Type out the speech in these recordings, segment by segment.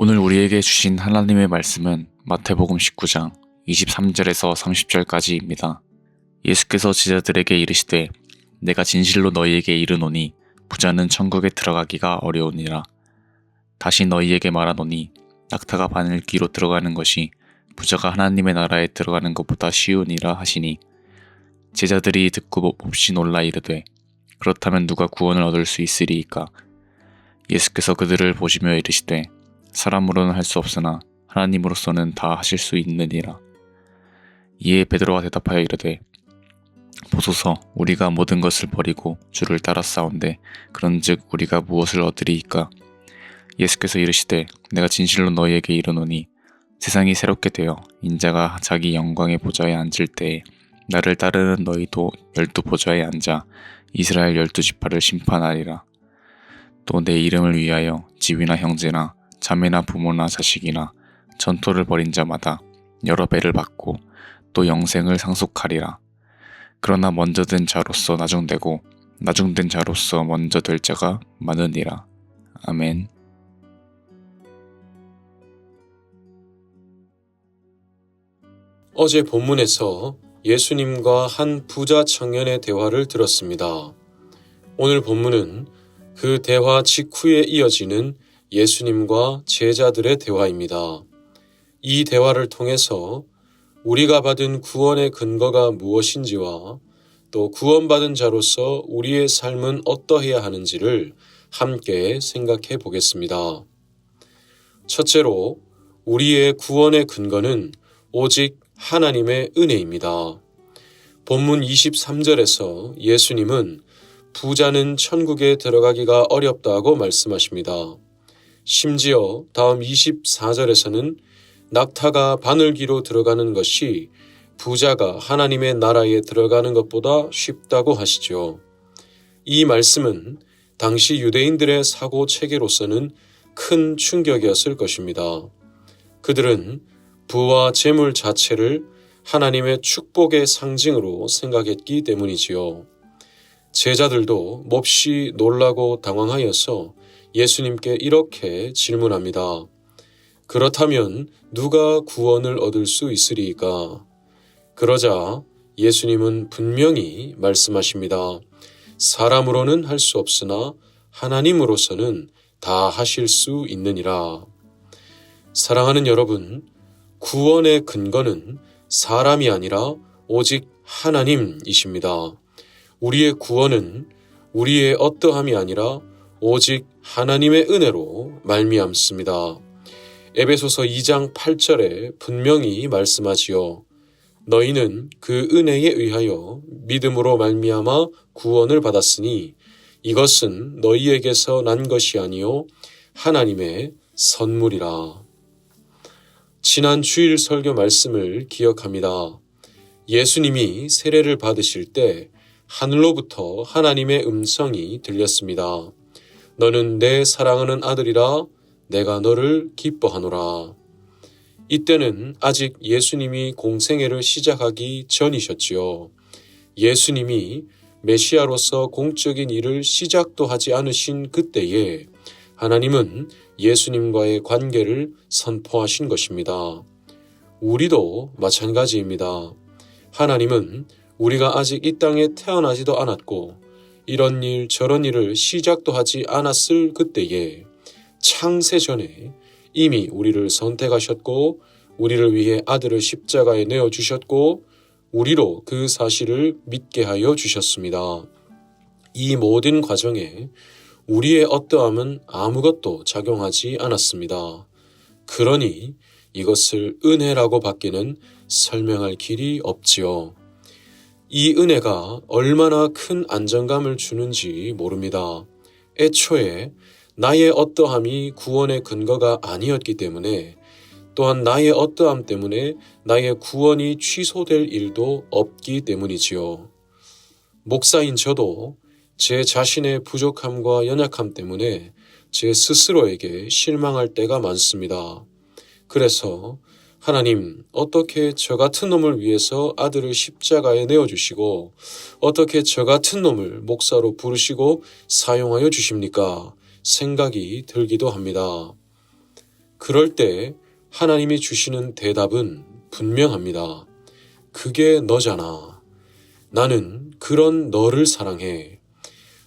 오늘 우리에게 주신 하나님의 말씀은 마태복음 19장 23절에서 30절까지입니다. 예수께서 제자들에게 이르시되 내가 진실로 너희에게 이르노니 부자는 천국에 들어가기가 어려우니라. 다시 너희에게 말하노니 낙타가 바늘귀로 들어가는 것이 부자가 하나님의 나라에 들어가는 것보다 쉬우니라 하시니 제자들이 듣고 몹시 놀라 이르되 그렇다면 누가 구원을 얻을 수 있으리이까? 예수께서 그들을 보시며 이르시되 사람으로는 할 수 없으나 하나님으로서는 다 하실 수 있느니라. 이에 베드로가 대답하여 이르되 보소서 우리가 모든 것을 버리고 주를 따랐사온데 그런즉 우리가 무엇을 얻으리이까? 예수께서 이르시되 내가 진실로 너희에게 이르노니 세상이 새롭게 되어 인자가 자기 영광의 보좌에 앉을 때에 나를 따르는 너희도 12 보좌에 앉아 이스라엘 12지파를 심판하리라. 또 내 이름을 위하여 집이나 형제나 자매나 부모나 자식이나 전토를 벌인 자마다 여러 배를 받고 또 영생을 상속하리라. 그러나 먼저 된 자로서 나중되고 나중된 자로서 먼저 될 자가 많으니라. 아멘. 어제 본문에서 예수님과 한 부자 청년의 대화를 들었습니다. 오늘 본문은 그 대화 직후에 이어지는 예수님과 제자들의 대화입니다. 이 대화를 통해서 우리가 받은 구원의 근거가 무엇인지와 또 구원받은 자로서 우리의 삶은 어떠해야 하는지를 함께 생각해 보겠습니다. 첫째로 우리의 구원의 근거는 오직 하나님의 은혜입니다. 본문 23절에서 예수님은 부자는 천국에 들어가기가 어렵다고 말씀하십니다. 심지어 다음 24절에서는 낙타가 바늘귀로 들어가는 것이 부자가 하나님의 나라에 들어가는 것보다 쉽다고 하시죠. 이 말씀은 당시 유대인들의 사고 체계로서는 큰 충격이었을 것입니다. 그들은 부와 재물 자체를 하나님의 축복의 상징으로 생각했기 때문이지요. 제자들도 몹시 놀라고 당황하여서 예수님께 이렇게 질문합니다. 그렇다면 누가 구원을 얻을 수 있으리이까? 그러자 예수님은 분명히 말씀하십니다. 사람으로는 할 수 없으나 하나님으로서는 다 하실 수 있느니라. 사랑하는 여러분, 구원의 근거는 사람이 아니라 오직 하나님이십니다. 우리의 구원은 우리의 어떠함이 아니라 오직 하나님의 은혜로 말미암습니다. 에베소서 2장 8절에 분명히 말씀하지요. 너희는 그 은혜에 의하여 믿음으로 말미암아 구원을 받았으니 이것은 너희에게서 난 것이 아니요 하나님의 선물이라. 지난 주일 설교 말씀을 기억합니다. 예수님이 세례를 받으실 때 하늘로부터 하나님의 음성이 들렸습니다. 너는 내 사랑하는 아들이라 내가 너를 기뻐하노라. 이때는 아직 예수님이 공생애를 시작하기 전이셨지요. 예수님이 메시아로서 공적인 일을 시작도 하지 않으신 그때에 하나님은 예수님과의 관계를 선포하신 것입니다. 우리도 마찬가지입니다. 하나님은 우리가 아직 이 땅에 태어나지도 않았고 이런 일 저런 일을 시작도 하지 않았을 그때에 창세 전에 이미 우리를 선택하셨고 우리를 위해 아들을 십자가에 내어주셨고 우리로 그 사실을 믿게 하여 주셨습니다. 이 모든 과정에 우리의 어떠함은 아무것도 작용하지 않았습니다. 그러니 이것을 은혜라고 받기는 설명할 길이 없지요. 이 은혜가 얼마나 큰 안정감을 주는지 모릅니다. 애초에 나의 어떠함이 구원의 근거가 아니었기 때문에 또한 나의 어떠함 때문에 나의 구원이 취소될 일도 없기 때문이지요. 목사인 저도 제 자신의 부족함과 연약함 때문에 제 스스로에게 실망할 때가 많습니다. 그래서 하나님, 어떻게 저 같은 놈을 위해서 아들을 십자가에 내어주시고 어떻게 저 같은 놈을 목사로 부르시고 사용하여 주십니까? 생각이 들기도 합니다. 그럴 때 하나님이 주시는 대답은 분명합니다. 그게 너잖아. 나는 그런 너를 사랑해.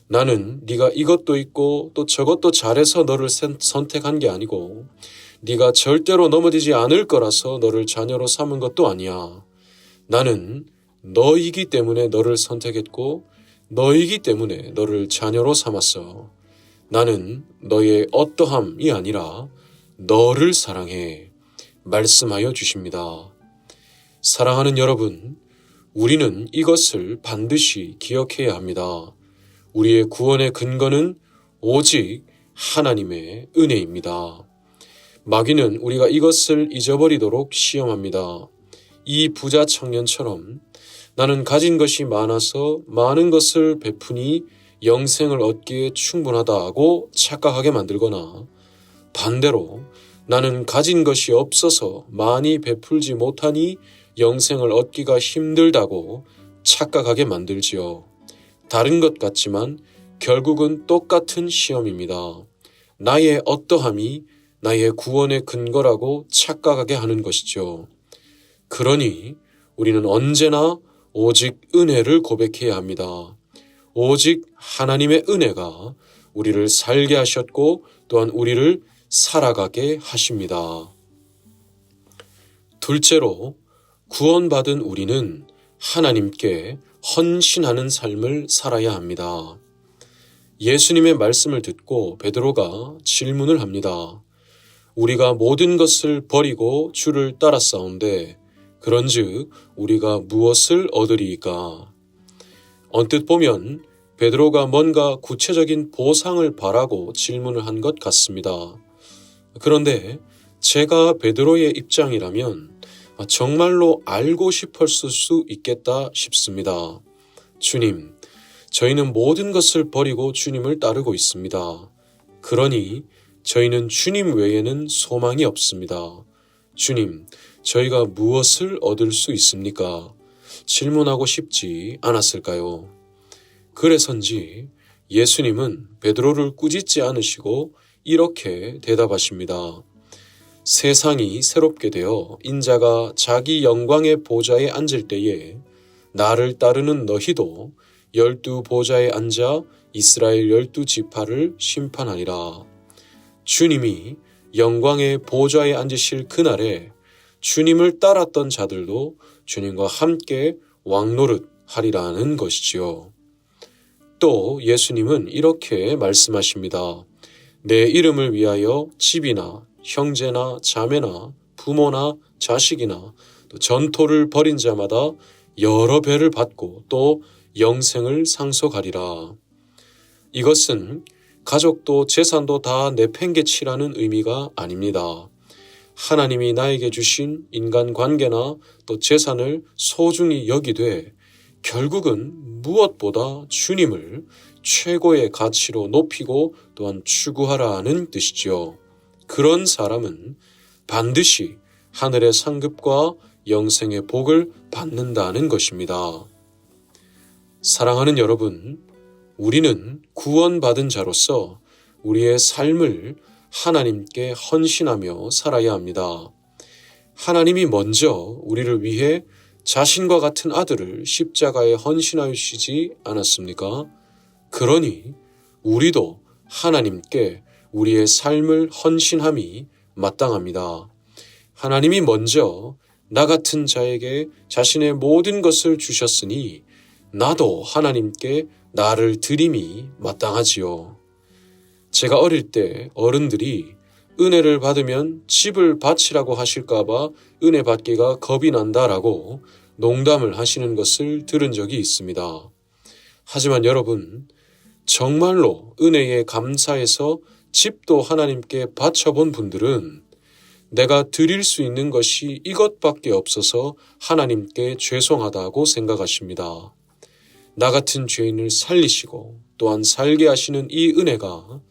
나는 네가 이것도 있고 또 저것도 잘해서 너를 선택한 게 아니고 네가 절대로 넘어지지 않을 거라서 너를 자녀로 삼은 것도 아니야. 나는 너이기 때문에 너를 선택했고 너이기 때문에 너를 자녀로 삼았어. 나는 너의 어떠함이 아니라 너를 사랑해. 말씀하여 주십니다. 사랑하는 여러분, 우리는 이것을 반드시 기억해야 합니다. 우리의 구원의 근거는 오직 하나님의 은혜입니다. 마귀는 우리가 이것을 잊어버리도록 시험합니다. 이 부자 청년처럼 나는 가진 것이 많아서 많은 것을 베푸니 영생을 얻기에 충분하다고 착각하게 만들거나 반대로 나는 가진 것이 없어서 많이 베풀지 못하니 영생을 얻기가 힘들다고 착각하게 만들지요. 다른 것 같지만 결국은 똑같은 시험입니다. 나의 어떠함이 나의 구원의 근거라고 착각하게 하는 것이죠. 그러니 우리는 언제나 오직 은혜를 고백해야 합니다. 오직 하나님의 은혜가 우리를 살게 하셨고 또한 우리를 살아가게 하십니다. 둘째로 구원받은 우리는 하나님께 헌신하는 삶을 살아야 합니다. 예수님의 말씀을 듣고 베드로가 질문을 합니다. 우리가 모든 것을 버리고 주를 따랐사온데 그런즉 우리가 무엇을 얻으리이까? 언뜻 보면 베드로가 뭔가 구체적인 보상을 바라고 질문을 한 것 같습니다. 그런데 제가 베드로의 입장이라면 정말로 알고 싶었을 수 있겠다 싶습니다. 주님, 저희는 모든 것을 버리고 주님을 따르고 있습니다. 그러니 저희는 주님 외에는 소망이 없습니다. 주님, 저희가 무엇을 얻을 수 있습니까? 질문하고 싶지 않았을까요? 그래서인지 예수님은 베드로를 꾸짖지 않으시고 이렇게 대답하십니다. 세상이 새롭게 되어 인자가 자기 영광의 보좌에 앉을 때에 나를 따르는 너희도 12 보좌에 앉아 이스라엘 12 지파를 심판하니라. 주님이 영광의 보좌에 앉으실 그날에 주님을 따랐던 자들도 주님과 함께 왕노릇 하리라는 것이지요. 또 예수님은 이렇게 말씀하십니다. 내 이름을 위하여 집이나 형제나 자매나 부모나 자식이나 또 전토를 벌인 자마다 여러 배를 받고 또 영생을 상속하리라. 이것은 가족도 재산도 다 내팽개치라는 의미가 아닙니다. 하나님이 나에게 주신 인간관계나 또 재산을 소중히 여기되 결국은 무엇보다 주님을 최고의 가치로 높이고 또한 추구하라는 뜻이죠. 그런 사람은 반드시 하늘의 상급과 영생의 복을 받는다는 것입니다. 사랑하는 여러분, 우리는 구원받은 자로서 우리의 삶을 하나님께 헌신하며 살아야 합니다. 하나님이 먼저 우리를 위해 자신과 같은 아들을 십자가에 헌신하시지 않았습니까? 그러니 우리도 하나님께 우리의 삶을 헌신함이 마땅합니다. 하나님이 먼저 나 같은 자에게 자신의 모든 것을 주셨으니 나도 하나님께 나를 드림이 마땅하지요. 제가 어릴 때 어른들이 은혜를 받으면 집을 바치라고 하실까봐 은혜 받기가 겁이 난다라고 농담을 하시는 것을 들은 적이 있습니다. 하지만 여러분, 정말로 은혜에 감사해서 집도 하나님께 바쳐본 분들은 내가 드릴 수 있는 것이 이것밖에 없어서 하나님께 죄송하다고 생각하십니다. 나 같은 죄인을 살리시고 또한 살게 하시는 이 은혜가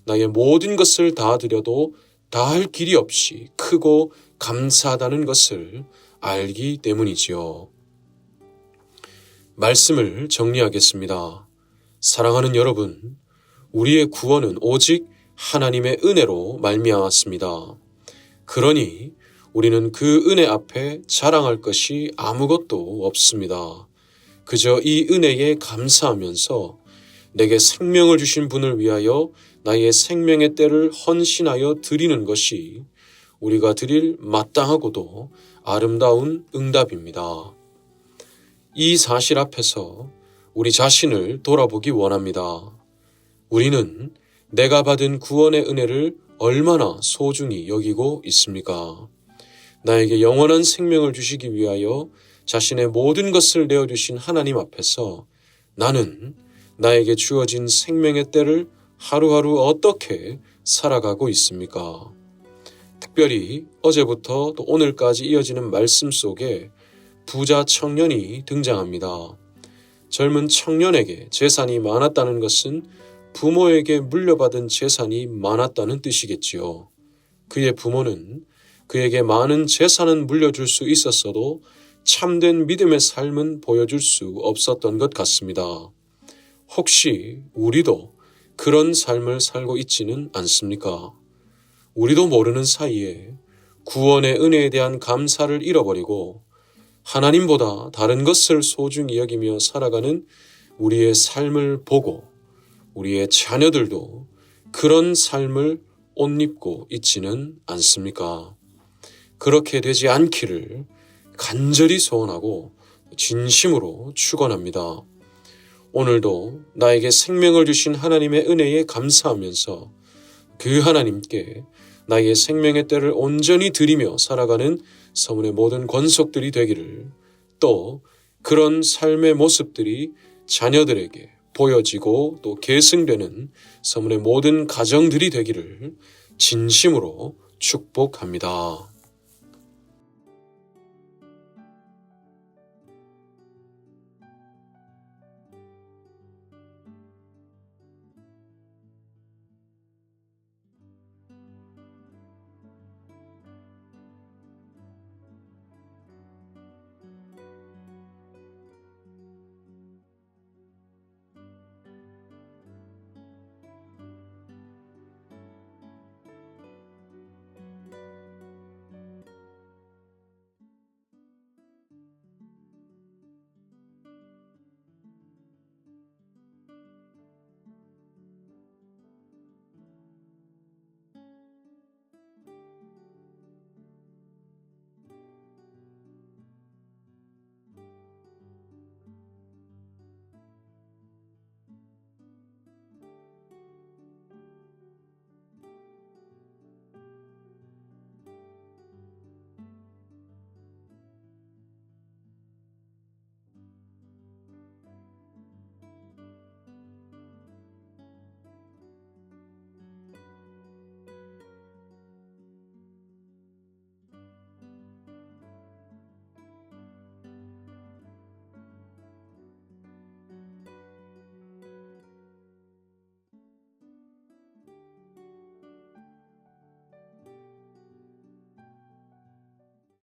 나의 모든 것을 다 드려도 다할 길이 없이 크고 감사하다는 것을 알기 때문이지요. 말씀을 정리하겠습니다. 사랑하는 여러분, 우리의 구원은 오직 하나님의 은혜로 말미암았습니다. 그러니 우리는 그 은혜 앞에 자랑할 것이 아무것도 없습니다. 그저 이 은혜에 감사하면서 내게 생명을 주신 분을 위하여 나의 생명의 때를 헌신하여 드리는 것이 우리가 드릴 마땅하고도 아름다운 응답입니다. 이 사실 앞에서 우리 자신을 돌아보기 원합니다. 우리는 내가 받은 구원의 은혜를 얼마나 소중히 여기고 있습니까? 나에게 영원한 생명을 주시기 위하여 자신의 모든 것을 내어주신 하나님 앞에서 나는 나에게 주어진 생명의 때를 하루하루 어떻게 살아가고 있습니까? 특별히 어제부터 또 오늘까지 이어지는 말씀 속에 부자 청년이 등장합니다. 젊은 청년에게 재산이 많았다는 것은 부모에게 물려받은 재산이 많았다는 뜻이겠지요. 그의 부모는 그에게 많은 재산은 물려줄 수 있었어도 참된 믿음의 삶은 보여줄 수 없었던 것 같습니다. 혹시 우리도 그런 삶을 살고 있지는 않습니까? 우리도 모르는 사이에 구원의 은혜에 대한 감사를 잃어버리고 하나님보다 다른 것을 소중히 여기며 살아가는 우리의 삶을 보고 우리의 자녀들도 그런 삶을 옷 입고 있지는 않습니까? 그렇게 되지 않기를 간절히 소원하고 진심으로 축원합니다. 오늘도 나에게 생명을 주신 하나님의 은혜에 감사하면서 그 하나님께 나의 생명의 때를 온전히 드리며 살아가는 서문의 모든 권속들이 되기를, 또 그런 삶의 모습들이 자녀들에게 보여지고 또 계승되는 서문의 모든 가정들이 되기를 진심으로 축복합니다.